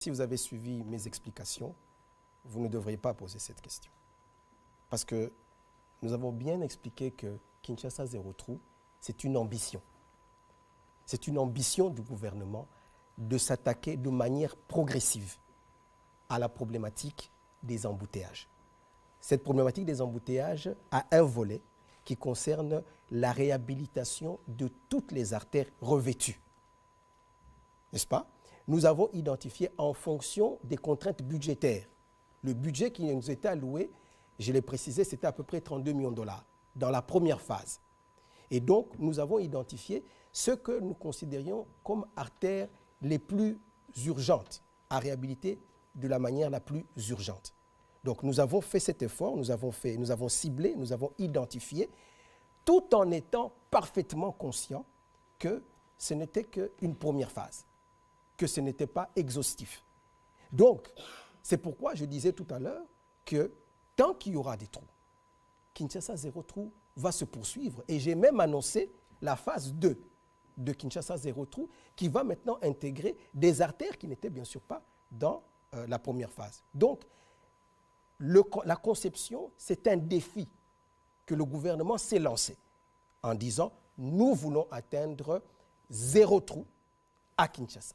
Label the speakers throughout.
Speaker 1: si vous avez suivi mes explications, vous ne devriez pas poser cette question. Parce que nous avons bien expliqué que Kinshasa Zéro Trou, c'est une ambition. C'est une ambition du gouvernement de s'attaquer de manière progressive à la problématique des embouteillages. Cette problématique des embouteillages a un volet qui concerne la réhabilitation de toutes les artères revêtues. N'est-ce pas? Nous avons identifié en fonction des contraintes budgétaires. Le budget qui nous était alloué, je l'ai précisé, c'était à peu près 32 millions de dollars dans la première phase. Et donc, nous avons identifié ce que nous considérions comme artères les plus urgentes à réhabiliter de la manière la plus urgente. Donc, nous avons fait cet effort, nous avons ciblé, nous avons identifié, tout en étant parfaitement conscients que ce n'était qu'une première phase, que ce n'était pas exhaustif. Donc, c'est pourquoi je disais tout à l'heure que tant qu'il y aura des trous, Kinshasa Zéro Trou va se poursuivre. Et j'ai même annoncé la phase 2 de Kinshasa Zéro Trou qui va maintenant intégrer des artères qui n'étaient bien sûr pas dans la première phase. Donc, la conception, c'est un défi que le gouvernement s'est lancé en disant « Nous voulons atteindre zéro trou à Kinshasa.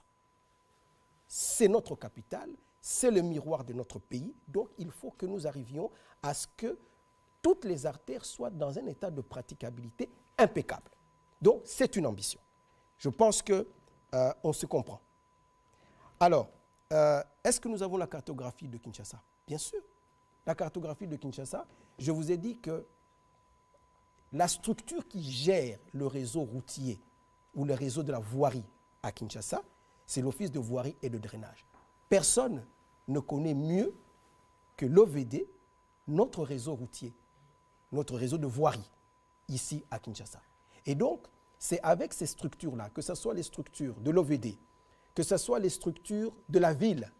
Speaker 1: C'est notre capitale, c'est le miroir de notre pays, donc il faut que nous arrivions à ce que toutes les artères soient dans un état de praticabilité impeccable. » Donc, c'est une ambition. Je pense qu'on se comprend. Alors, est-ce que nous avons la cartographie de Kinshasa? Bien sûr. La cartographie de Kinshasa, je vous ai dit que la structure qui gère le réseau routier ou le réseau de la voirie à Kinshasa, c'est l'Office de voirie et de drainage. Personne ne connaît mieux que l'OVD notre réseau routier, notre réseau de voirie ici à Kinshasa. Et donc, c'est avec ces structures-là, que ce soit les structures de l'OVD, que ce soit les structures de la ville,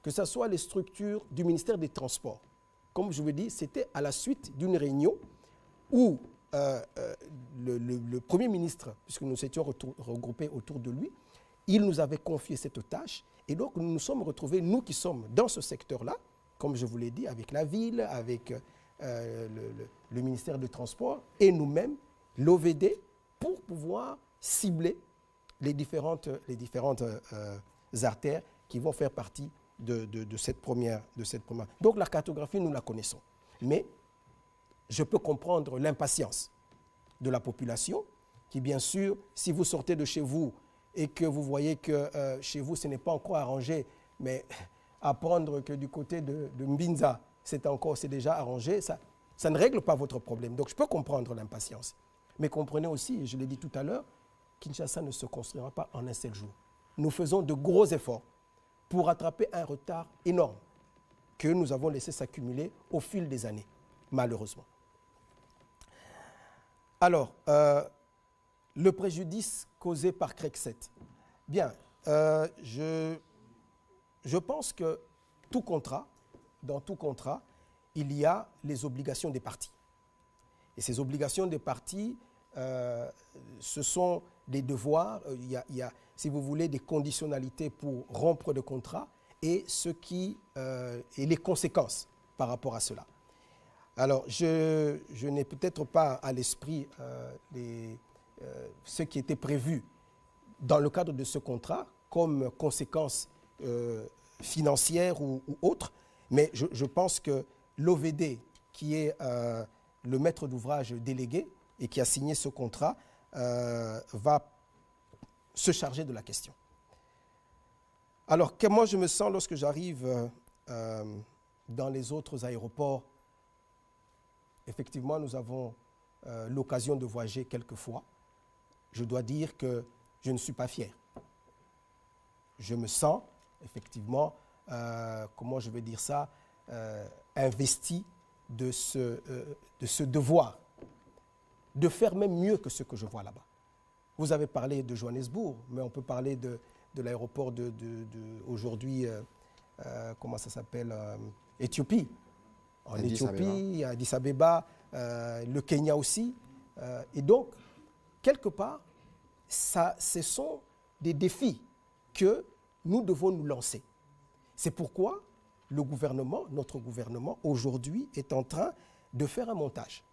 Speaker 1: que ce soit les structures du ministère des Transports. Comme je vous dis, c'était à la suite d'une réunion où le Premier ministre, puisque nous étions regroupés autour de lui, il nous avait confié cette tâche. Et donc, nous nous sommes retrouvés, nous qui sommes dans ce secteur-là, comme je vous l'ai dit, avec la ville, avec le ministère des Transports et nous-mêmes, l'OVD, pour pouvoir cibler les différentes artères qui vont faire partie de cette première. Donc la cartographie, nous la connaissons. Mais je peux comprendre l'impatience de la population qui, bien sûr, si vous sortez de chez vous et que vous voyez que chez vous, ce n'est pas encore arrangé, mais apprendre que du côté de Mbinza, c'est déjà arrangé, ça ne règle pas votre problème. Donc je peux comprendre l'impatience. Mais comprenez aussi, et je l'ai dit tout à l'heure, Kinshasa ne se construira pas en un seul jour. Nous faisons de gros efforts pour rattraper un retard énorme que nous avons laissé s'accumuler au fil des années, malheureusement. Alors, le préjudice causé par Crexet. Bien, je pense que dans tout contrat, il y a les obligations des parties. Et ces obligations des parties, ce sont des devoirs, il y a, si vous voulez, des conditionnalités pour rompre le contrat et et les conséquences par rapport à cela. Alors, je n'ai peut-être pas à l'esprit ce qui était prévu dans le cadre de ce contrat comme conséquences financières ou autres, mais je pense que l'OVD, qui est le maître d'ouvrage délégué et qui a signé ce contrat, va se charger de la question. Alors, comment je me sens lorsque j'arrive dans les autres aéroports? Effectivement, nous avons l'occasion de voyager quelques fois. Je dois dire que je ne suis pas fier. Je me sens, effectivement, comment je vais dire ça, investi de ce devoir, de faire même mieux que ce que je vois là-bas. Vous avez parlé de Johannesburg, mais on peut parler de l'aéroport aujourd'hui, comment ça s'appelle, Éthiopie. En Éthiopie, à Addis Abeba, le Kenya aussi. Et donc, quelque part, ce sont des défis que nous devons nous lancer. C'est pourquoi le gouvernement, notre gouvernement, aujourd'hui, est en train de faire un montage.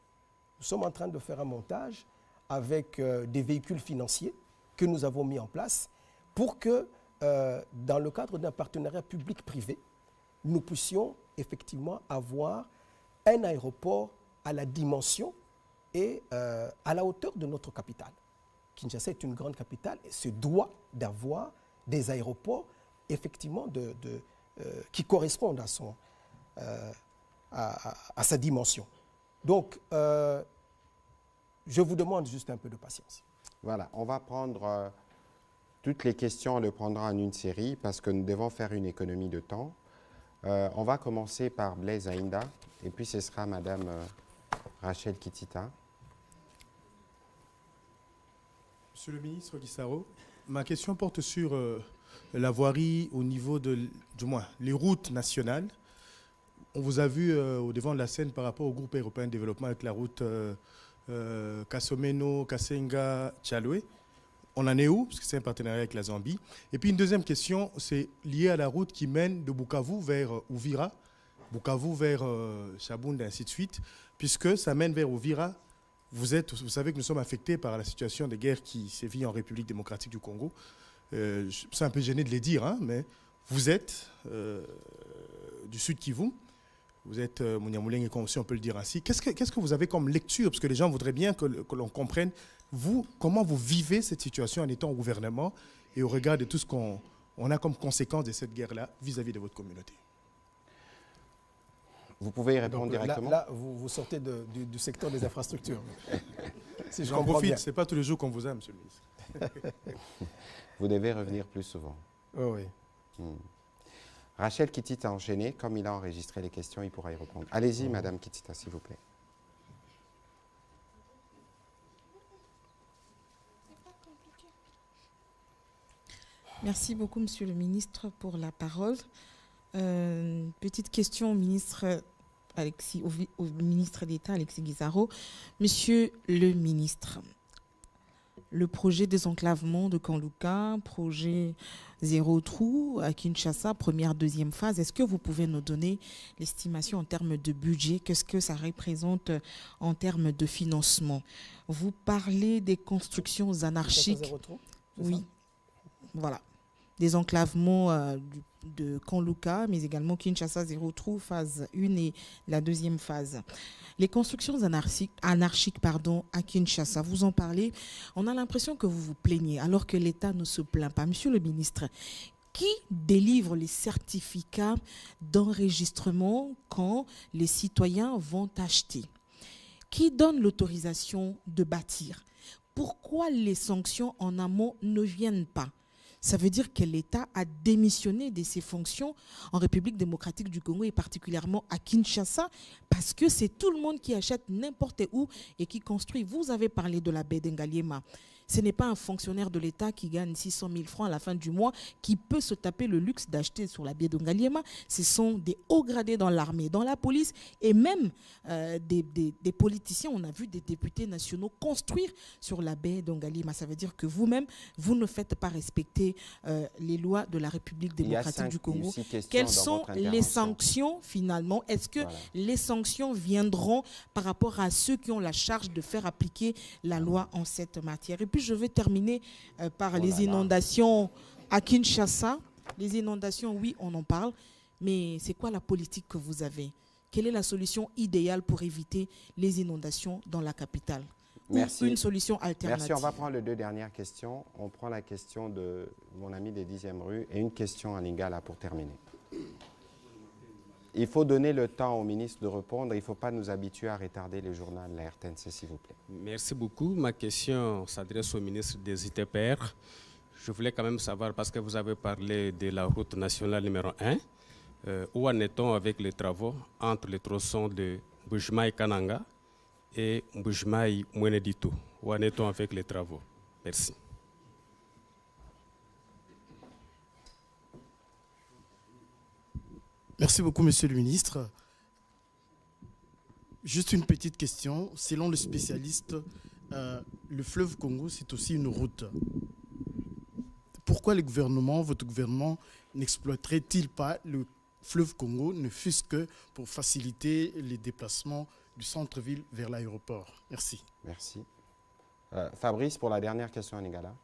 Speaker 1: Nous sommes en train de faire un montage avec des véhicules financiers que nous avons mis en place pour que, dans le cadre d'un partenariat public-privé, nous puissions effectivement avoir un aéroport à la dimension et à la hauteur de notre capitale. Kinshasa est une grande capitale et se doit d'avoir des aéroports effectivement qui correspondent à sa dimension. Donc, je vous demande juste un peu de patience.
Speaker 2: Voilà, on va prendre toutes les questions, on les prendra en une série parce que nous devons faire une économie de temps. On va commencer par Blaise Aïnda et puis ce sera Madame Rachel Kitita.
Speaker 3: Monsieur le ministre Guissaro, ma question porte sur la voirie au niveau du moins, les routes nationales. On vous a vu au devant de la scène par rapport au groupe européen de développement avec la route Kasomeno, Kasenga, Tchaloué. On en est où? Parce que c'est un partenariat avec la Zambie. Et puis une deuxième question, c'est lié à la route qui mène de Bukavu vers Uvira, Bukavu vers Chabunda, et ainsi de suite, puisque ça mène vers Uvira. Vous savez que nous sommes affectés par la situation de guerre qui sévit en République démocratique du Congo. C'est un peu gêné de les dire, hein, mais vous êtes du Sud Kivu. Vous êtes Mouniamouleng, si on peut le dire ainsi. Qu'est-ce que vous avez comme lecture? Parce que les gens voudraient bien que l'on comprenne, vous, comment vous vivez cette situation en étant au gouvernement et au regard de tout ce qu'on a comme conséquence de cette guerre-là vis-à-vis de votre communauté.
Speaker 2: Vous pouvez y répondre directement.
Speaker 1: Là, vous sortez du secteur des infrastructures.
Speaker 3: Si j'en profite, ce n'est pas tous les jours qu'on vous a, monsieur le ministre.
Speaker 2: Vous devez revenir plus souvent.
Speaker 1: Oui.
Speaker 2: Rachel Kitita a enchaîné. Comme il a enregistré les questions, il pourra y répondre. Allez-y, Madame Kitita, s'il vous plaît.
Speaker 4: Merci beaucoup, Monsieur le ministre, pour la parole. Petite question au ministre d'État, Alexis Guissaro. Monsieur le ministre, le projet désenclavement de Kanluka, projet Zéro Trou à Kinshasa, première, deuxième phase, est-ce que vous pouvez nous donner l'estimation en termes de budget? Qu'est-ce que ça représente en termes de financement? Vous parlez des constructions anarchiques.
Speaker 1: Zéro Trou,
Speaker 4: oui, voilà. Désenclavement de Kanluka, mais également Kinshasa Zéro Trou, phase 1 et la deuxième phase. Les constructions anarchiques à Kinshasa, vous en parlez, on a l'impression que vous vous plaignez, alors que l'État ne se plaint pas. Monsieur le ministre, qui délivre les certificats d'enregistrement quand les citoyens vont acheter? Qui donne l'autorisation de bâtir? Pourquoi les sanctions en amont ne viennent pas? Ça veut dire que l'État a démissionné de ses fonctions en République démocratique du Congo et particulièrement à Kinshasa parce que c'est tout le monde qui achète n'importe où et qui construit. Vous avez parlé de la baie d'Engaliema. Ce n'est pas un fonctionnaire de l'État qui gagne 600 000 francs à la fin du mois qui peut se taper le luxe d'acheter sur la baie d'Engaliema. Ce sont des hauts gradés dans l'armée, dans la police et même des politiciens. On a vu des députés nationaux construire sur la baie d'Engaliema. Ça veut dire que vous-même, vous ne faites pas respecter les lois de la République démocratique du Congo. Quelles sont les sanctions finalement? Est-ce que les sanctions viendront par rapport à ceux qui ont la charge de faire appliquer la loi en cette matière? Et puis je vais terminer par les inondations à Kinshasa. Les inondations, oui, on en parle, mais c'est quoi la politique que vous avez? Quelle est la solution idéale pour éviter les inondations dans la capitale?
Speaker 2: Merci.
Speaker 4: Ou une solution alternative?
Speaker 2: Merci, on va prendre les deux dernières questions. On prend la question de mon ami des 10e rue et une question en lingala pour terminer. Il faut donner le temps au ministre de répondre. Il ne faut pas nous habituer à retarder le journal, la RTNC, s'il vous plaît.
Speaker 5: Merci beaucoup. Ma question s'adresse au ministre des ITPR. Je voulais quand même savoir, parce que vous avez parlé de la route nationale numéro 1, où en est-on avec les travaux entre les tronçons de Mbujimai-Kananga et Mbujimai-Mweneditu? Où en est-on avec les travaux? Merci.
Speaker 6: Merci beaucoup, Monsieur le ministre. Juste une petite question. Selon le spécialiste, le fleuve Congo, c'est aussi une route. pourquoi votre gouvernement n'exploiterait-il pas le fleuve Congo, ne fût-ce que pour faciliter les déplacements du centre-ville vers l'aéroport? Merci.
Speaker 2: Merci. Fabrice, pour la dernière question en Lingala.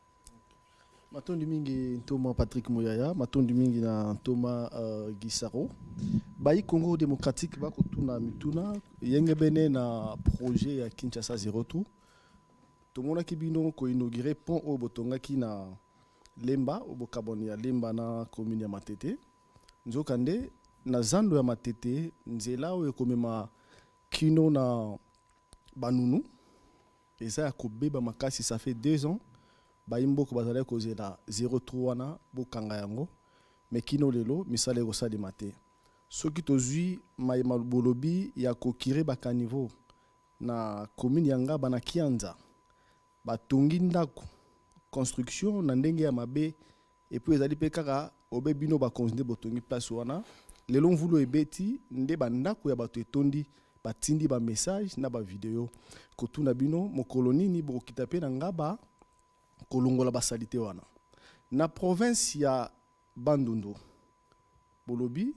Speaker 7: Matondi mingi Thomas Patrick Mouyaya, matondi mingi na Thomas Gisaro. Bayi Congo démocratique ba kotuna mituna yenge bene na projet ya Kinshasa Zero Trou. Tomona kibino ko inaugurer pont au botongaki na Lemba au Bokaboni ya Lemba na commune ya Matete. Nzokande na zando ya Matete nzela o ekomema kino na Banunu. Eza ya kobeba makasi, ça fait 2 ans. Baimbo ko bazale kozela 03 wana bokanga yango mais kino lelo misale kosali mate soki tozwi mayema bolobi ya kokire bakaniveau na commune yanga bana Kianza batongi ndako construction na ndenge ya mabe et puis ezali pe kaka obe bino ba konzinde botongi place wana lelo mvulu ebeti nde bandako ya bato etondi batindi ba message na ba video kotuna bino mokoloni ni bokita pe na ngaba kolongola basalite wana na province ya Bandundu bolobi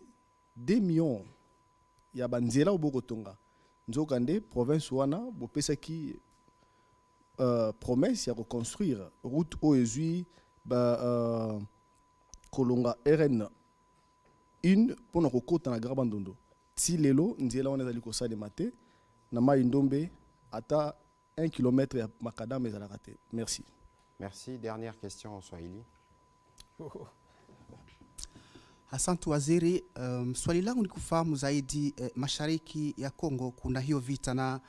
Speaker 7: 2 millions ya banzela obokotonga nzokande province wana bopesaki promesse ya reconstruire route oezui kolonga RN 1 pona kokota na Grand Bandundu ti lelo nzela wana ezali kosalema te na mai ndombe ata 1 km ya makadam ezalaka te. Merci.
Speaker 2: Merci. Dernière question en Swahili.
Speaker 8: Asante waziri, swali langu ni kufahamu zaidi mashariki ya Kongo kuna hiyo vita na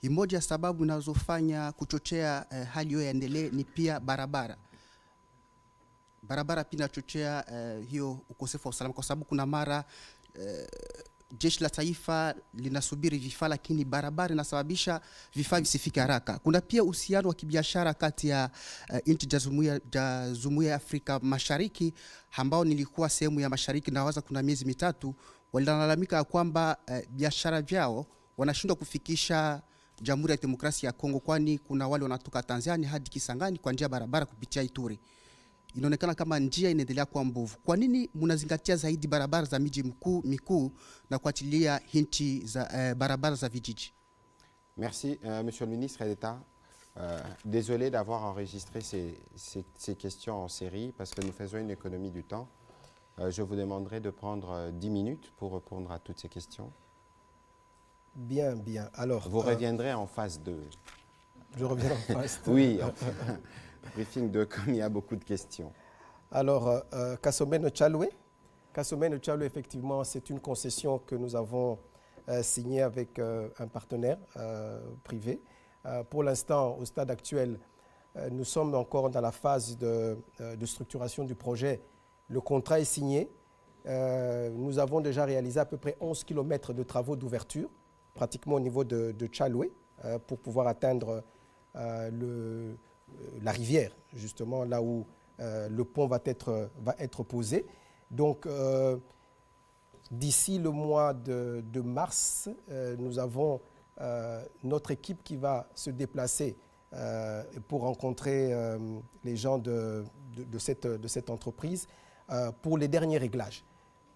Speaker 8: imoja sababu inazofanya kuchochea hali hiyo yaendelee ni pia barabara pia inachochea hiyo ukosefu wa usalama kwa sababu kuna mara jeshi la taifa linasubiri vifaa lakini barabara inasababisha vifaa visifike haraka. Kuna pia uhusiano wa kibiashara kati ya nchi za Jumuiya ya Afrika Mashariki ambao nilikuwa sehemu ya mashariki na waza kuna miezi mitatu walilalamika kwamba biashara vyao wanashindwa kufikisha Jamhuri ya Demokrasia ya Kongo kwani kuna wale wanatoka Tanzania hadi Kisangani kwa njia barabara kupitia Ituri. Inaonekana kama njia inaendelea kuwa mbovu. Kwa nini mnazingatia zaidi barabara za miji mikuu na kuachilia nchi za barabara za vijiji?
Speaker 2: Merci, Monsieur le ministre d'État. Désolé d'avoir enregistré ces questions en série parce que nous faisons une économie du temps. Je vous demanderai de prendre 10 minutes pour répondre à toutes ces questions.
Speaker 1: Bien, bien. Alors,
Speaker 2: vous reviendrez en phase 2.
Speaker 1: Je reviens en phase 2.
Speaker 2: Oui. Briefing 2, comme il y a beaucoup de questions.
Speaker 1: Alors, Kasomene Tchaloué. Kasomene Tchaloué, effectivement, c'est une concession que nous avons signée avec un partenaire privé. Pour l'instant, au stade actuel, nous sommes encore dans la phase de structuration du projet. Le contrat est signé. Nous avons déjà réalisé à peu près 11 km de travaux d'ouverture, pratiquement au niveau de Tchaloué, pour pouvoir atteindre la rivière, justement, là où le pont va être posé. Donc, d'ici le mois de mars, nous avons notre équipe qui va se déplacer pour rencontrer les gens de cette entreprise pour les derniers réglages.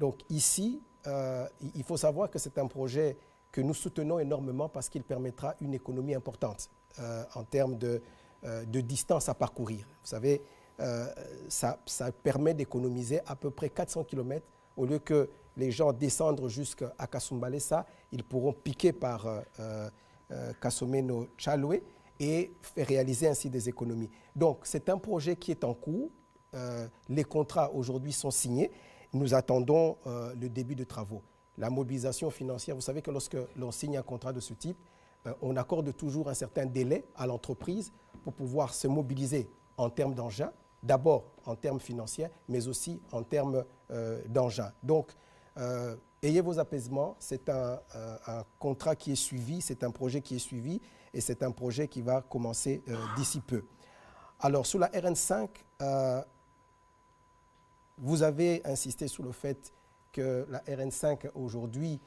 Speaker 1: Donc ici, il faut savoir que c'est un projet que nous soutenons énormément parce qu'il permettra une économie importante en termes de distance à parcourir. Vous savez, ça permet d'économiser à peu près 400 km. Au lieu que les gens descendent jusqu'à Kasumbalesa, ils pourront piquer par Kasomeno Tchaloué et réaliser ainsi des économies. Donc, c'est un projet qui est en cours. Les contrats aujourd'hui sont signés. Nous attendons le début de travaux. La mobilisation financière, vous savez que lorsque l'on signe un contrat de ce type, on accorde toujours un certain délai à l'entreprise pour pouvoir se mobiliser en termes d'engins, d'abord en termes financiers, mais aussi en termes d'engins. Donc, ayez vos apaisements, c'est un contrat qui est suivi, c'est un projet qui est suivi et c'est un projet qui va commencer d'ici peu. Alors, sur la RN5, vous avez insisté sur le fait que la RN5 aujourd'hui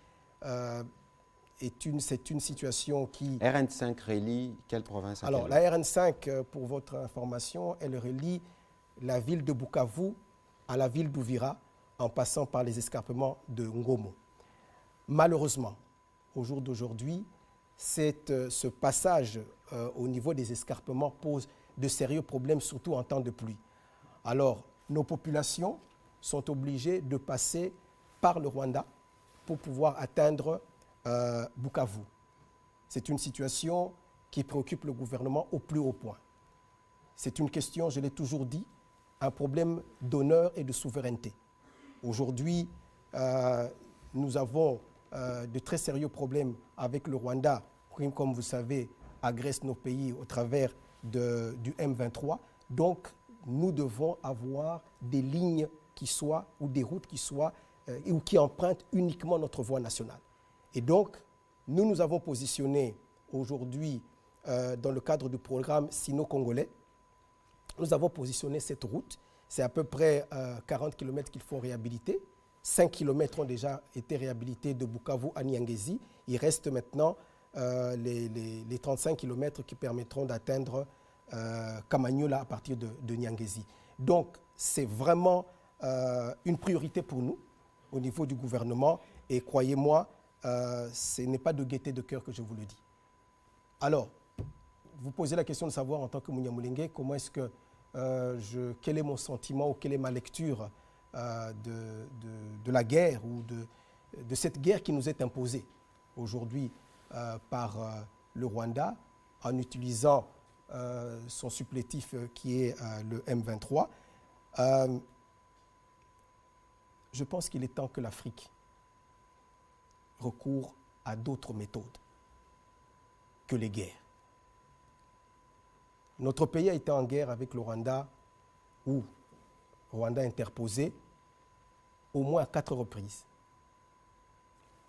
Speaker 1: c'est une situation qui...
Speaker 2: RN5 relie quelle province?
Speaker 1: Alors, la RN5, pour votre information, elle relie la ville de Bukavu à la ville d'Uvira, en passant par les escarpements de Ngomo. Malheureusement, au jour d'aujourd'hui, ce passage au niveau des escarpements pose de sérieux problèmes, surtout en temps de pluie. Alors, nos populations sont obligées de passer par le Rwanda pour pouvoir atteindre Bukavu. C'est une situation qui préoccupe le gouvernement au plus haut point. C'est une question, je l'ai toujours dit, un problème d'honneur et de souveraineté. Aujourd'hui, nous avons de très sérieux problèmes avec le Rwanda, qui, comme vous savez, agresse nos pays au travers du M23. Donc, nous devons avoir des lignes qui soient, ou des routes qui soient, ou qui empruntent uniquement notre voie nationale. Et donc, nous avons positionné aujourd'hui, dans le cadre du programme Sino-Congolais, nous avons positionné cette route. C'est à peu près 40 km qu'il faut réhabiliter. 5 km ont déjà été réhabilités de Bukavu à Nyangezi. Il reste maintenant les 35 km qui permettront d'atteindre Kamanyola à partir de Nyangezi. Donc, c'est vraiment une priorité pour nous au niveau du gouvernement. Et croyez-moi, ce n'est pas de gaieté de cœur que je vous le dis. Alors, vous posez la question de savoir en tant que Munyamulenge, comment est-ce que quel est mon sentiment ou quelle est ma lecture de la guerre ou de cette guerre qui nous est imposée aujourd'hui par le Rwanda en utilisant son supplétif qui est le M23. Je pense qu'il est temps que l'Afrique recourt à d'autres méthodes que les guerres. Notre pays a été en guerre avec le Rwanda, ou Rwanda interposé, au moins à 4 reprises.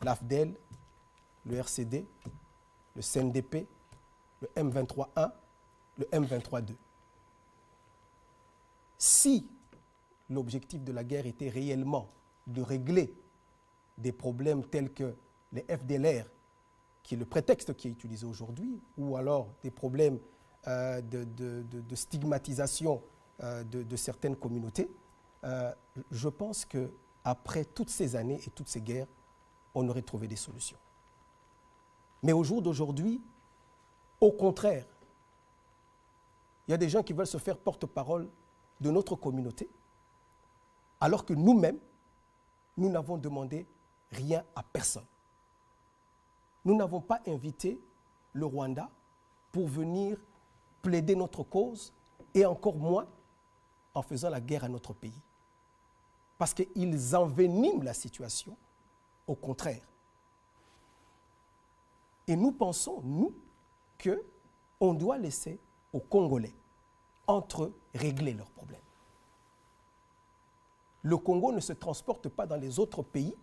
Speaker 1: L'AFDEL, le RCD, le CNDP, le M23-1, le M23-2. Si l'objectif de la guerre était réellement de régler des problèmes tels que les FDLR, qui est le prétexte qui est utilisé aujourd'hui, ou alors des problèmes de stigmatisation de certaines communautés, je pense qu'après toutes ces années et toutes ces guerres, on aurait trouvé des solutions. Mais au jour d'aujourd'hui, au contraire, il y a des gens qui veulent se faire porte-parole de notre communauté, alors que nous-mêmes, nous n'avons demandé rien à personne. Nous n'avons pas invité le Rwanda pour venir plaider notre cause, et encore moins en faisant la guerre à notre pays. Parce qu'ils enveniment la situation, au contraire. Et nous pensons, nous, qu'on doit laisser aux Congolais, entre eux, régler leurs problèmes. Le Congo ne se transporte pas dans les autres pays,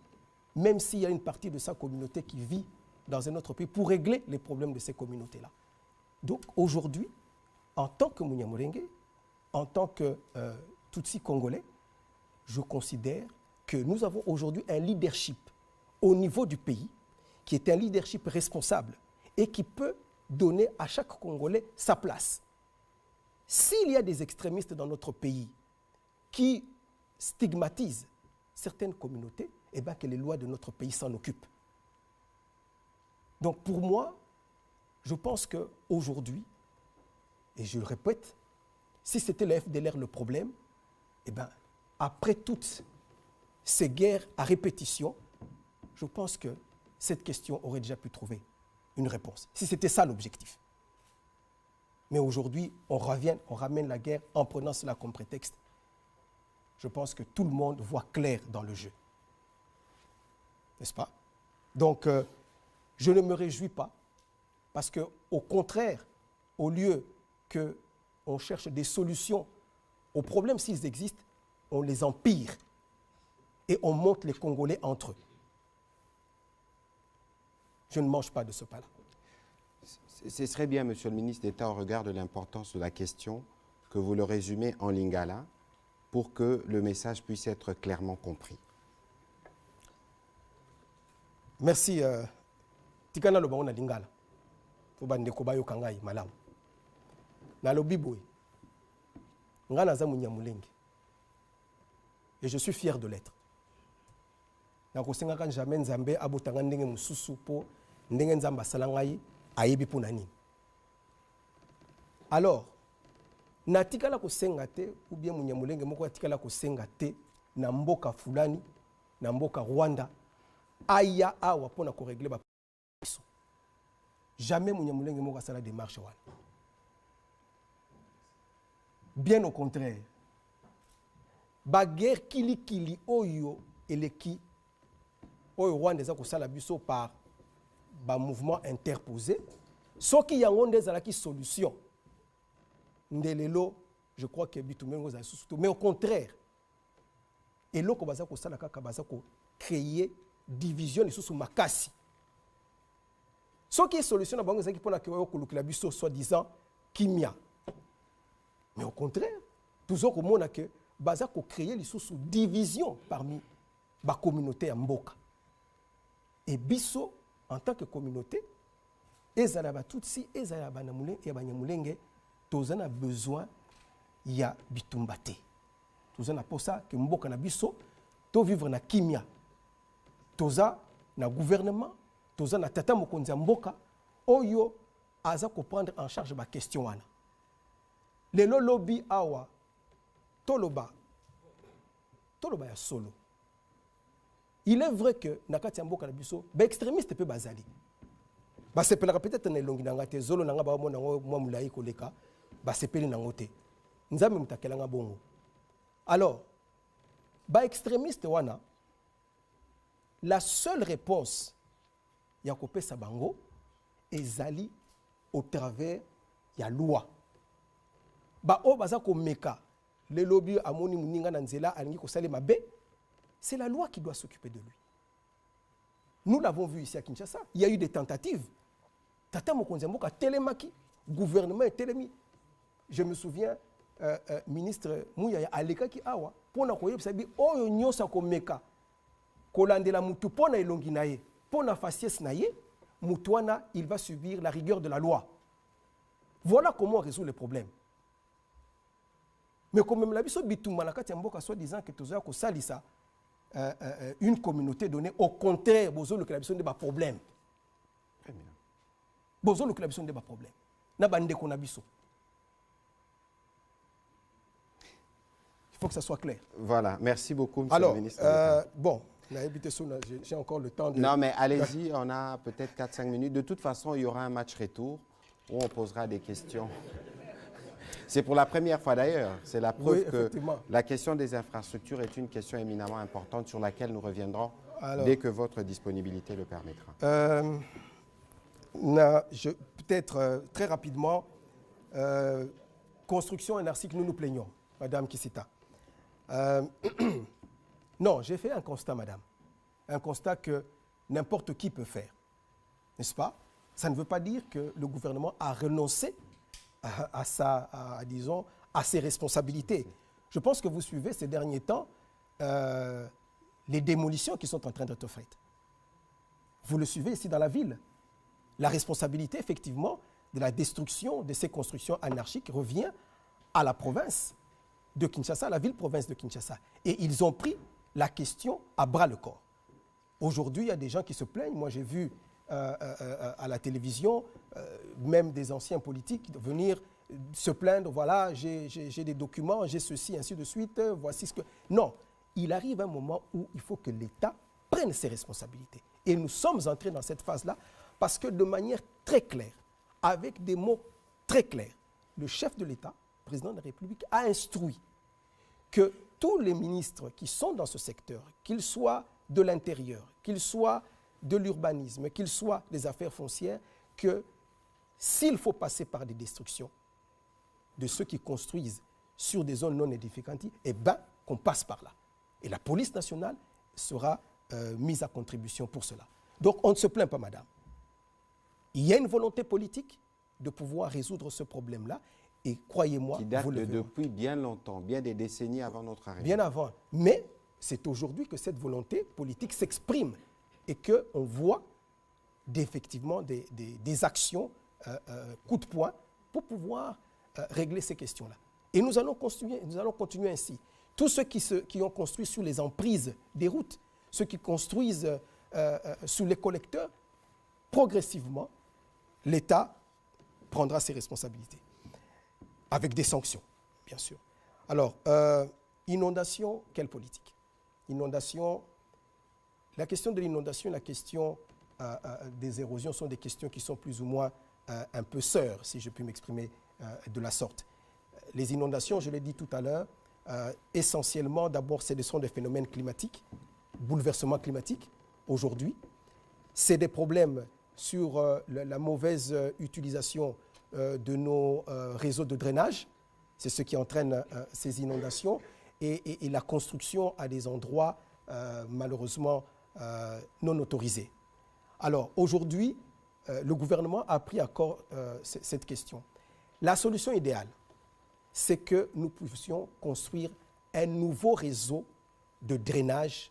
Speaker 1: même s'il y a une partie de sa communauté qui vit dans un autre pays, pour régler les problèmes de ces communautés-là. Donc aujourd'hui, en tant que Munyamulenge, en tant que Tutsi congolais, je considère que nous avons aujourd'hui un leadership au niveau du pays qui est un leadership responsable et qui peut donner à chaque Congolais sa place. S'il y a des extrémistes dans notre pays qui stigmatisent certaines communautés, eh bien que les lois de notre pays s'en occupent. Donc pour moi, je pense qu'aujourd'hui, et je le répète, si c'était le FDLR le problème, eh bien, après toutes ces guerres à répétition, je pense que cette question aurait déjà pu trouver une réponse, si c'était ça l'objectif. Mais aujourd'hui, on ramène la guerre en prenant cela comme prétexte. Je pense que tout le monde voit clair dans le jeu. N'est-ce pas? Donc, je ne me réjouis pas, parce qu'au contraire, au lieu qu'on cherche des solutions aux problèmes s'ils existent, on les empire et on monte les Congolais entre eux. Je ne mange pas de ce pain-là.
Speaker 2: Ce serait bien, Monsieur le ministre d'État, au regard de l'importance de la question, que vous le résumez en lingala pour que le message puisse être clairement compris.
Speaker 1: Merci. Tikana lo baona lingala. Oba ndeko bayo kangai malamu. Na lo biboy. nga naza Munyamulenge. Et je suis fier de l'être. Nakosengaka jamais Nzambe abotanga ndenge mususu po ndenge Nzambe asala ngai ayebi po nani. Alors, natikala kosenga te ou bien Munyamulenge moko atikala kosenga te na mboka fulani, na mboka Rwanda, aya awa pona ko régler ba. Jamais Munyamulenge moko asala démarche wana. Bien au contraire. Ba guerre kili oyo eleki oyo Rwanda eza kosala biso par ba mouvement interposé. Soki yango ndezalaki solution. Ndelelo, je crois que Bitumengo za susuto, mais au contraire. Et loko baza kosala kaka baza ko créer division lisusu makasi. Soki solution na bango ezaki pona ke oyo kolukila biso soi-disant kimia. Mais au contraire, toujours komona que baza ko créer lisusu division parmi ba communauté ya mboka. Et biso en tant que communauté, ezala ba tutsi, ezala ba namulenge et ba nyamulenge, tozana besoin ya bitumba te. Tozana pour ça que mboka na biso to vivre na kimia. Toza na gouvernement, toza na tata mokonzi ya mboka oyo aza ko prendre en charge ba question wana. Lelo lobby awa toloba ya solo. Il est vrai que nakati ya mboka na biso ba extrémiste pe bazali. Ba sepelaka peut-être na elongi na ngate zolo na nga ba mona mwa mulai koleka ba sepeli na ngote. Nzambe mutakelanga bongo. Alors, ba extrémiste wana la seule réponse ya kopesa bango ezali au travers ya loi. Ba o baza ko meka le lobby amoni muninga na nzela alingi ko salema be, c'est la loi qui doit s'occuper de lui. Nous l'avons vu ici à Kinshasa, il y a eu des tentatives. Tata mokonzi mboka telemaki, gouvernement est telemi. Je me souviens ministre Muyaya alekaki awa pona koyebisa bi oyo nyosa ko meka kolandela mutu pona elongi na ye, pona faciès na ye, mutu wana il va subir la rigueur de la loi. Voilà comment on résout le problème. Mais comme même la biso bituma na kati mboka soit disant que toza ko salisa une communauté donnée, au contraire bozo le biso de ba problème. Bozo le biso de ba problème. Na bande ko na biso. Il faut que ça soit clair.
Speaker 2: Voilà, merci beaucoup, monsieur
Speaker 1: alors,
Speaker 2: le ministre.
Speaker 1: Bon, j'ai encore le temps de...
Speaker 2: Non, mais allez-y, on a peut-être 4-5 minutes. De toute façon, il y aura un match retour où on posera des questions. C'est pour la première fois d'ailleurs. C'est la preuve que la question des infrastructures est une question éminemment importante sur laquelle nous reviendrons dès que votre disponibilité le permettra.
Speaker 1: Peut-être très rapidement, construction anarchique, nous nous plaignons, Madame Kissita. Non, j'ai fait un constat, madame. Un constat que n'importe qui peut faire. N'est-ce pas? Ça ne veut pas dire que le gouvernement a renoncé à ses responsabilités. Je pense que vous suivez ces derniers temps les démolitions qui sont en train d'être faites. Vous le suivez ici dans la ville. La responsabilité, effectivement, de la destruction de ces constructions anarchiques revient à la province de Kinshasa, la ville-province de Kinshasa. Et ils ont pris la question à bras-le-corps. Aujourd'hui, il y a des gens qui se plaignent. Moi, j'ai vu à la télévision, même des anciens politiques venir se plaindre. Voilà, j'ai des documents, j'ai ceci, ainsi de suite. Voici ce que... Non, il arrive un moment où il faut que l'État prenne ses responsabilités. Et nous sommes entrés dans cette phase-là parce que de manière très claire, avec des mots très clairs, le chef de l'État, président de la République, a instruit que tous les ministres qui sont dans ce secteur, qu'ils soient de l'intérieur, qu'ils soient de l'urbanisme, qu'ils soient des affaires foncières, que s'il faut passer par des destructions de ceux qui construisent sur des zones non édificantes, eh bien, qu'on passe par là. Et la police nationale sera mise à contribution pour cela. Donc, on ne se plaint pas, madame. Il y a une volonté politique de pouvoir résoudre ce problème-là. Et croyez-moi,
Speaker 2: qui date depuis bien longtemps, bien des décennies avant notre arrivée.
Speaker 1: Bien avant. Mais c'est aujourd'hui que cette volonté politique s'exprime et qu'on voit effectivement des actions coup de poing pour pouvoir régler ces questions-là. Et nous allons continuer ainsi. Tous ceux qui ont construit sous les emprises des routes, ceux qui construisent sous les collecteurs, progressivement, l'État prendra ses responsabilités, avec des sanctions, bien sûr. Alors, inondation, quelle politique? Inondation, la question de l'inondation et la question des érosions sont des questions qui sont plus ou moins un peu sœurs, si je puis m'exprimer de la sorte. Les inondations, je l'ai dit tout à l'heure, essentiellement, d'abord, ce sont des phénomènes climatiques, bouleversements climatiques, aujourd'hui. C'est des problèmes sur la mauvaise utilisation de nos réseaux de drainage. C'est ce qui entraîne ces inondations. Et la construction à des endroits, malheureusement, non autorisés. Alors, aujourd'hui, le gouvernement a pris à corps cette question. La solution idéale, c'est que nous puissions construire un nouveau réseau de drainage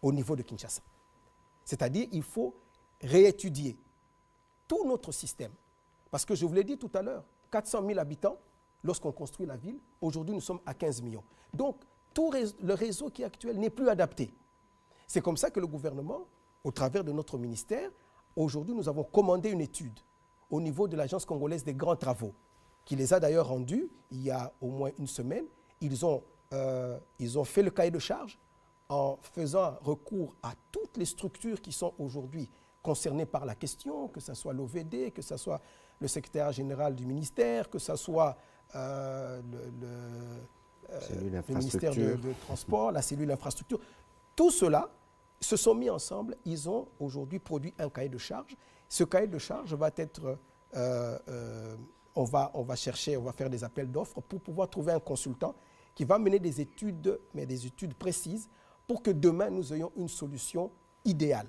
Speaker 1: au niveau de Kinshasa. C'est-à-dire qu'il faut réétudier tout notre système. Parce que je vous l'ai dit tout à l'heure, 400 000 habitants, lorsqu'on construit la ville, aujourd'hui nous sommes à 15 millions. Donc, tout le réseau qui est actuel n'est plus adapté. C'est comme ça que le gouvernement, au travers de notre ministère, aujourd'hui nous avons commandé une étude au niveau de l'Agence congolaise des grands travaux, qui les a d'ailleurs rendus il y a au moins une semaine. Ils ont fait le cahier de charge en faisant recours à toutes les structures qui sont aujourd'hui concernées par la question, que ce soit l'OVD, que ce soit le secrétaire général du ministère, que ce soit le ministère de Transport, la cellule infrastructure. Tout cela se sont mis ensemble. Ils ont aujourd'hui produit un cahier de charge. Ce cahier de charge va être... on va faire des appels d'offres pour pouvoir trouver un consultant qui va mener des études, mais des études précises, pour que demain nous ayons une solution idéale.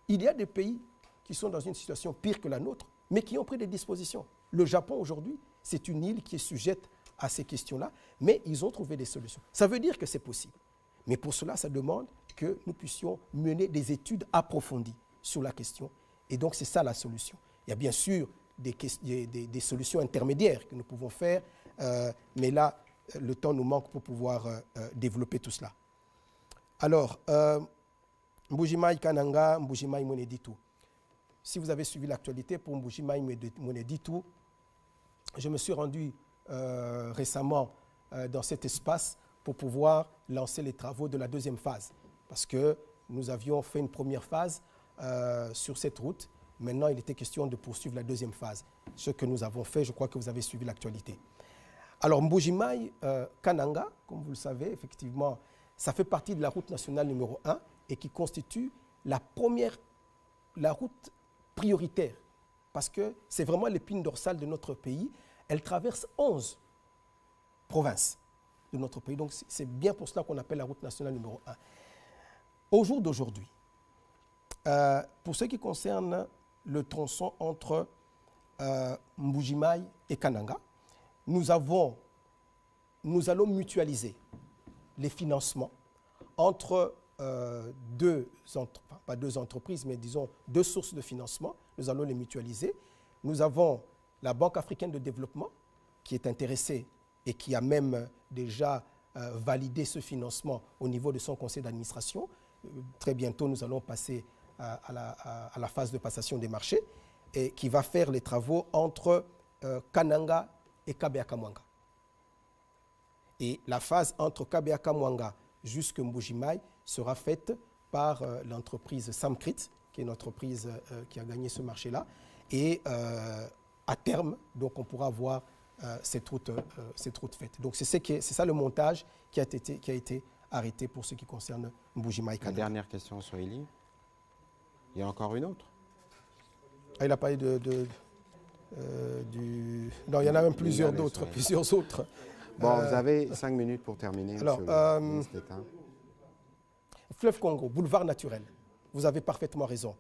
Speaker 1: Il y a des pays qui sont dans une situation pire que la nôtre, mais qui ont pris des dispositions. Le Japon aujourd'hui, c'est une île qui est sujette à ces questions-là, mais ils ont trouvé des solutions. Ça veut dire que c'est possible. Mais pour cela, ça demande que nous puissions mener des études approfondies sur la question. Et donc, c'est ça la solution. Il y a bien sûr des solutions intermédiaires que nous pouvons faire, mais là, le temps nous manque pour pouvoir développer tout cela. Alors, Mbujimaï Kananga, Mbujimaï Moneditu. Si vous avez suivi l'actualité pour Mbujimaï Moneditu, je me suis rendu récemment dans cet espace pour pouvoir lancer les travaux de la deuxième phase. Parce que nous avions fait une première phase sur cette route. Maintenant, il était question de poursuivre la deuxième phase. Ce que nous avons fait, je crois que vous avez suivi l'actualité. Alors, Mbujimaï Kananga, comme vous le savez, effectivement, ça fait partie de la route nationale numéro 1 et qui constitue la route prioritaire. Parce que c'est vraiment l'épine dorsale de notre pays. Elle traverse 11 provinces de notre pays. Donc, c'est bien pour cela qu'on appelle la route nationale numéro 1. Au jour d'aujourd'hui, pour ce qui concerne le tronçon entre Mbujimaï et Kananga, nous allons mutualiser les financements entre pas deux entreprises, mais disons deux sources de financement. Nous allons les mutualiser. Nous avons la Banque africaine de développement qui est intéressée et qui a même déjà validé ce financement au niveau de son conseil d'administration. Très bientôt, nous allons passer à la phase de passation des marchés et qui va faire les travaux entre Kananga et Kabeakamwanga. Et la phase entre Kabeakamwanga jusqu'à Mbujimaï sera faite par l'entreprise Samcrit, qui est une entreprise qui a gagné ce marché-là. Et à terme, donc, on pourra voir cette route faite. Donc c'est ça le montage qui a été arrêté pour ce qui concerne Mbujimaï Kananga.
Speaker 2: La dernière question, Swahili. Il y a encore une autre?
Speaker 1: Il a parlé non, il y en a même plusieurs autres.
Speaker 2: Bon, vous avez 5 minutes pour terminer.
Speaker 1: Alors, Fleuve Congo, boulevard naturel. Vous avez parfaitement raison.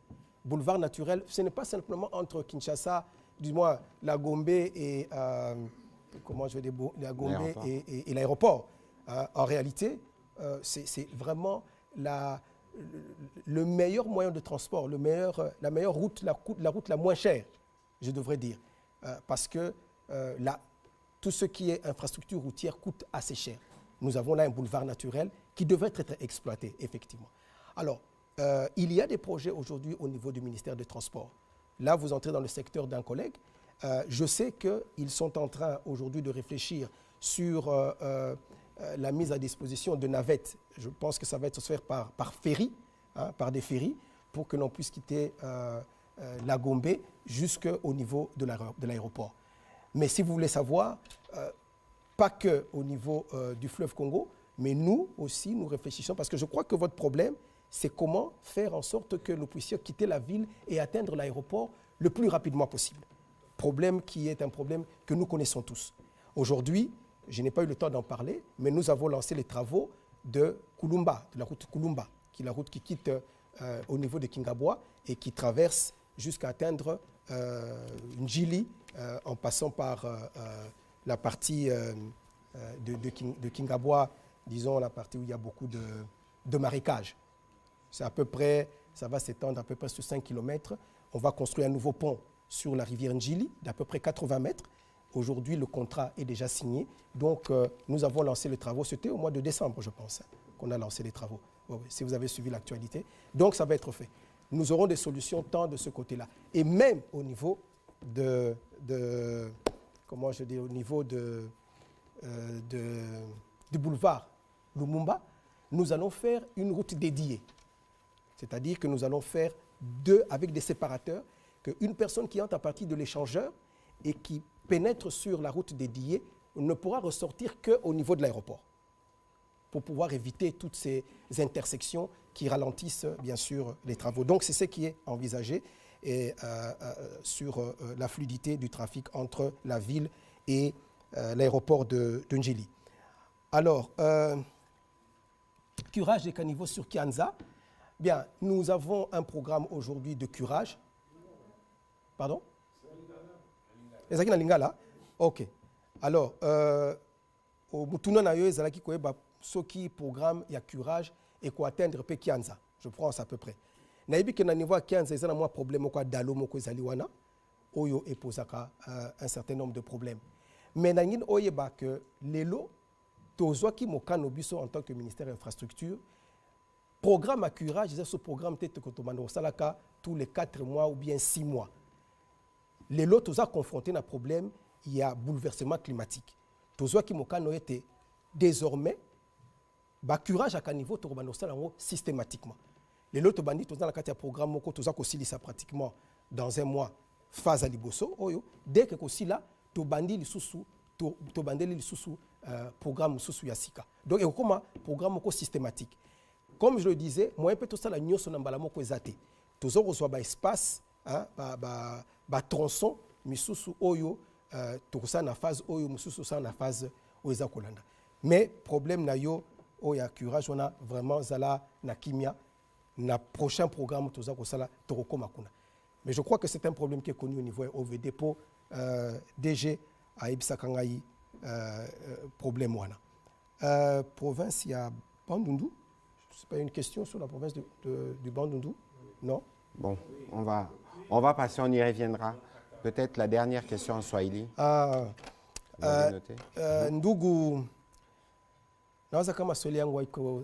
Speaker 1: Boulevard naturel, ce n'est pas simplement entre Kinshasa, du moins la Gombe et et l'aéroport. En réalité, c'est vraiment le meilleur moyen de transport, la meilleure route, la route la moins chère, je devrais dire. Parce que tout ce qui est infrastructure routière coûte assez cher. Nous avons là un boulevard naturel qui devrait être exploité, effectivement. Alors, il y a des projets aujourd'hui au niveau du ministère des Transports. Là, vous entrez dans le secteur d'un collègue. Je sais qu'ils sont en train aujourd'hui de réfléchir sur la mise à disposition de navettes. Je pense que ça va être fait par ferry, hein, par des ferries, pour que l'on puisse quitter la Gombe jusqu'au niveau de l'aéroport. Mais si vous voulez savoir, pas qu'au niveau du fleuve Congo, mais nous aussi, nous réfléchissons, parce que je crois que votre problème, c'est comment faire en sorte que nous puissions quitter la ville et atteindre l'aéroport le plus rapidement possible. Problème qui est un problème que nous connaissons tous. Aujourd'hui, je n'ai pas eu le temps d'en parler, mais nous avons lancé les travaux de Kulumba, de la route Kulumba, qui est la route qui quitte au niveau de Kingabwa et qui traverse jusqu'à atteindre Njili en passant par la partie de Kingabwa, disons la partie où il y a beaucoup de marécages. C'est à peu près, ça va s'étendre à peu près sur 5 km. On va construire un nouveau pont sur la rivière Njili d'à peu près 80 mètres. Aujourd'hui, le contrat est déjà signé. Donc, nous avons lancé les travaux. C'était au mois de décembre, je pense, qu'on a lancé les travaux. Oui, si vous avez suivi l'actualité. Donc, ça va être fait. Nous aurons des solutions tant de ce côté-là. Et même au niveau comment je dis, au niveau du boulevard Lumumba, nous allons faire une route dédiée. C'est-à-dire que nous allons faire avec des séparateurs, qu'une personne qui entre à partir de l'échangeur et qui pénètre sur la route dédiée ne pourra ressortir qu'au niveau de l'aéroport, pour pouvoir éviter toutes ces intersections qui ralentissent bien sûr les travaux. Donc c'est ce qui est envisagé et, sur la fluidité du trafic entre la ville et l'aéroport de Njili. Alors, curage des caniveaux sur Kianza. Bien, nous avons un programme aujourd'hui de curage. Pardon? Ezaki na Lingala? Ok. Alors, au Mutuna na yo ezalaki koyeba soki programme ya curage et ko atteindre pe Kianza. Je pense à peu près. Nayebi ke na niveau ya Kianza ezana mwa problème ko dalo moko ezali wana oyo eposaka un certain nombre de problèmes. Mais na ngin oyeba que lelo tozwaki mokano biso en tant que ministère de l'infrastructure. Programme à curage, c'est ce programme tous les 4 mois ou bien 6 mois. Les lots, tous confrontés à un problème, il y a bouleversement climatique. Tous qui m'ont été désormais, le curage à niveau systématiquement. Les lots, bandits, tous dans le programme, tous aussi ça pratiquement dans un mois, phase à Liboso. Dès que aussi là, tous bandits, les sous programme sous Yassika. Donc, il y a un programme systématique. Comme je le disais, moi, je suis allé à l'Espace, tous reçoivent espace, tronçon, misusu oyo, tout ça na phase oyo, misusu ça na phase oyo kolanda. Mais problème na yo, oya curage, on a vraiment zala na kimia, na prochain programme tout ça kosala toroko makuna. Mais je crois que c'est un problème qui est connu au niveau OVD pour DG à Ibsakangaï problème wana. Province il y a Bandundu. Ce n'est pas une question sur la province du Bandundu, non?
Speaker 2: Bon, on va passer, on y reviendra. Peut-être la dernière question en Swahili.
Speaker 1: Ndugu, naweza kama swali yangu iko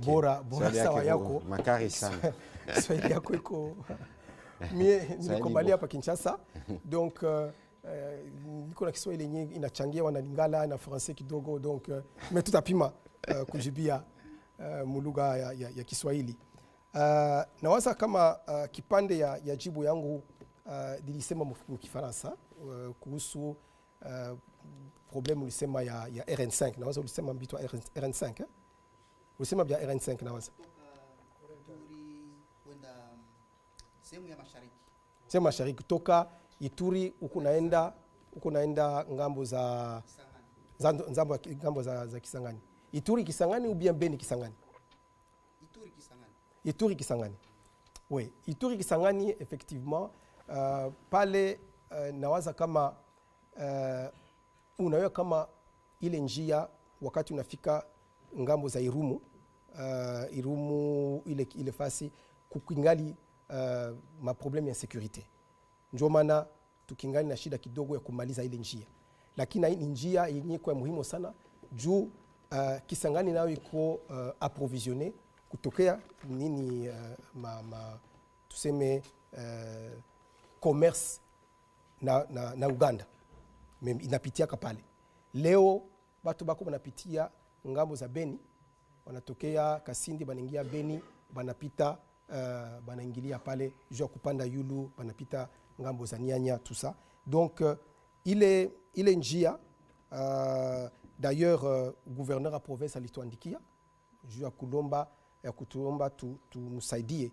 Speaker 1: bora sawa yako.
Speaker 2: Makari sana.
Speaker 1: Swali yako iko mie nilikubalia hapa Kinshasa. Donc niko na Kiswahili yenyewe inachangia wana Lingala na Francais kidogo, donc mais tutapima kujibia mulugha ya Kiswahili. Nawaza kama kipande ya jibu yangu nilisema mkifaransa kuhusu problème ulisema ya RN5. Nawaza ulisema mbitwa RN5 eh? Ulisema bia RN5 nawaza. Sehemu mashariki kutoka Ituri huko naenda ngambo za Kisangani. Ituri Kisangani ou bien Beni Kisangani? Ituri Kisangani. Oui, Ituri Kisangani effectivement pale nawaza kama unayo kama ile njia wakati unafika ngambo za Irumu ile fasi kukingali ma problème ya sécurité. Ndio maana tukingali na shida kidogo ya kumaliza ile njia. lakini ni njia yenye kwa muhimu sana juu Kisangani nayo iko approvisionné kutokea nini tuseme commerce na Uganda inapitia pale. Leo watu bako wanapitia ngambo za Beni, wanatokea Kasindi banaingia Beni, banapita banaingilia pale juu kupanda Yulu, banapita ngambo za Nyanya, tout ça. Donc ile njia d'ailleurs gouverneur à province alituandikia juu ya kulomba kutuomba tumsaidie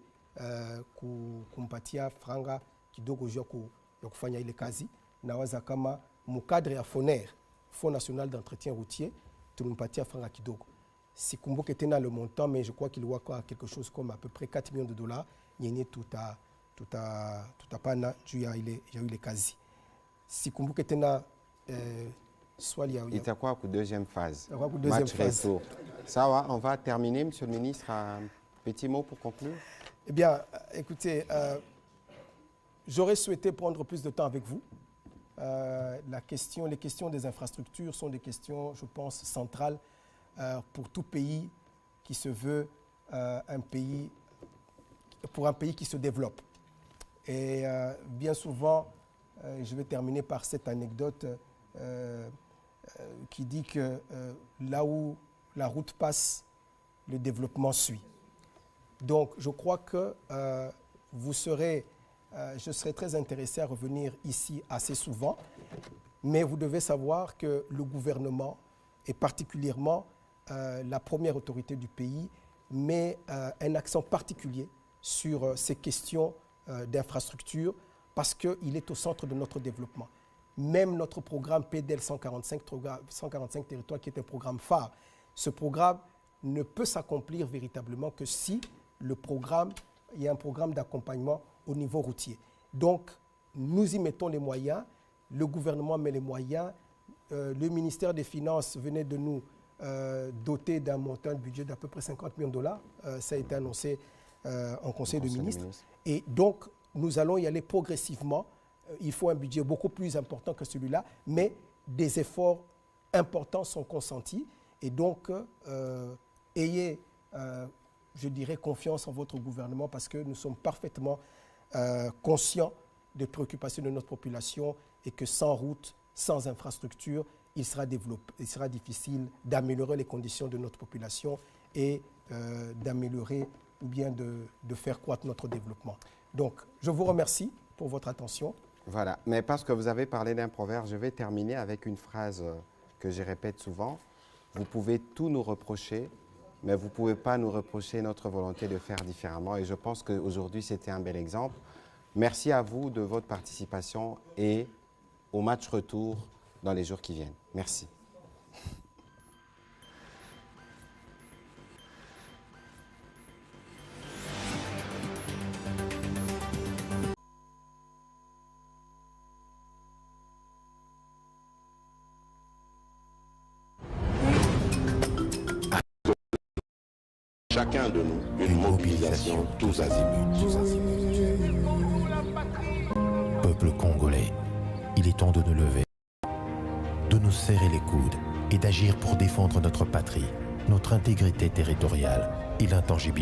Speaker 1: kumpatia franga kidogo juu ya kufanya ile kazi. Nawaza kama mukadre ya FONER, Fonds National d'Entretien Routier, tulimpatia franga kidogo. Sikumbuke tena le montant, mais je crois qu'il y a quelque chose comme à peu près 4 millions de dollars yenye tutapana juu ya ile kazi. Sikumbuke tena swali ya
Speaker 2: itakuwa ku deuxième phase.
Speaker 1: Deuxième phase.
Speaker 2: Retour. Sawa, on va terminer, monsieur le ministre, un petit mot pour conclure.
Speaker 1: Eh bien, écoutez, j'aurais souhaité prendre plus de temps avec vous. Les questions des infrastructures sont des questions, je pense, centrales pour tout pays qui se veut un pays qui se développe. Et bien souvent, je vais terminer par cette anecdote qui dit que là où la route passe, le développement suit. Donc, je crois que je serai très intéressé à revenir ici assez souvent, mais vous devez savoir que le gouvernement, et particulièrement la première autorité du pays, met un accent particulier sur ces questions d'infrastructure parce qu'il est au centre de notre développement. Même notre programme PDL 145 territoires, qui est un programme phare, ce programme ne peut s'accomplir véritablement que si il y a un programme d'accompagnement au niveau routier. Donc, nous y mettons les moyens, le gouvernement met les moyens, le ministère des Finances venait de nous doter d'un montant de budget d'à peu près 50 millions de dollars, ça a été annoncé en Conseil des ministres. Et donc, nous allons y aller progressivement. Il faut un budget beaucoup plus important que celui-là, mais des efforts importants sont consentis. Et donc, ayez, je dirais, confiance en votre gouvernement parce que nous sommes parfaitement conscients des préoccupations de notre population et que sans route, sans infrastructure, il sera difficile d'améliorer les conditions de notre population et d'améliorer ou bien de faire croître notre développement. Donc, je vous remercie pour votre attention.
Speaker 2: Voilà, mais parce que vous avez parlé d'un proverbe, je vais terminer avec une phrase que je répète souvent. Vous pouvez tout nous reprocher, mais vous ne pouvez pas nous reprocher notre volonté de faire différemment. Et je pense qu'aujourd'hui, c'était un bel exemple. Merci à vous de votre participation et au match retour dans les jours qui viennent. Merci.
Speaker 9: Chacun de nous, une mobilisation tous azimuts.
Speaker 10: Peuple congolais, il est temps de nous lever, de nous serrer les coudes et d'agir pour défendre notre patrie, notre intégrité territoriale et l'intangibilité.